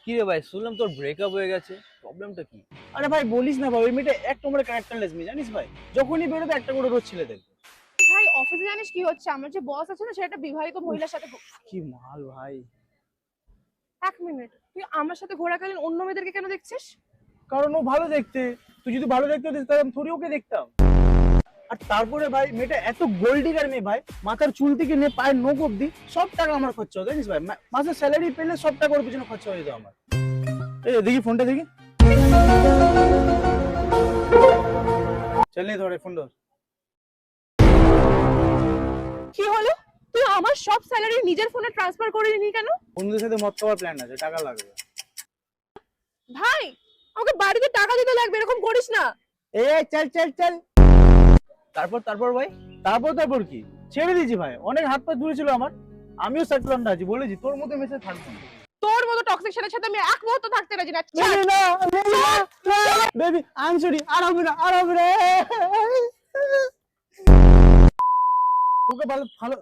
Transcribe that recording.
কি রে ভাই, শুনলাম তোর ব্রেকআপ হয়ে গেছে, প্রবলেমটা কি? আরে ভাই বলিস না ভাই, ওই মেয়েটা এক নম্বরের ক্যারেক্টারলেস মেয়ে, জানিস ভাই? যখনই বেরোবে একটা করে রোজ ছেলে দেখবে। ভাই অফিসে জানিস কি হচ্ছে? আমার যে বস আছে না, সে একটা বিবাহিত মহিলার সাথে কি মাল ভাই! এক মিনিট, তুই আমার সাথে ঘোরাকালীন অন্য মেয়েদেরকে কেন দেখছিস? কারণ ও ভালো দেখতে। তুই যদি ভালো দেখতে হতিস তাহলে আমি থোড়ি ওকে দেখতাম। আর তারপরে ভাই মেয়েটা এত গোল্ডিগার মেয়ে ভাই, মাথার চুল থেকে নিয়ে পায়ের নখ অব্দি সব টাকা আমার খরচা হতো, জানিস ভাই? মাসের স্যালারি পেলে সব টাকা ওর পিছনে খরচা হয়ে যেত আমার। এই দেখি ফোনটা দেখি। চল নি ধরে ফোন ধর। কি হলো? তুই আমার সব স্যালারি নিজের ফোনে ট্রান্সফার করে নিলি কেন? বন্ধুদের সাথে মদ খাওয়ার প্ল্যান আছে, টাকা লাগবে। ভাই আমাকে বাড়িতে টাকা দিতে লাগবে, এরকম করিস না। এই চল চল চল। তারপর ভাই? তারপর কি, ছেড়ে দিয়েছি ভাই, অনেক হাত পা দূরে ছিল আমার। আমিও সেটেলমেন্ট আছি, বলেছি তোর মতো মেসে থাকবো না। তোর মতো টক্সিক ছেলের সাথে আমি এক মুহূর্ত থাকতে রাজি না। বেবি আই এম সরি, আর হবে না, আর হবে না। তোকে ভালো ভালো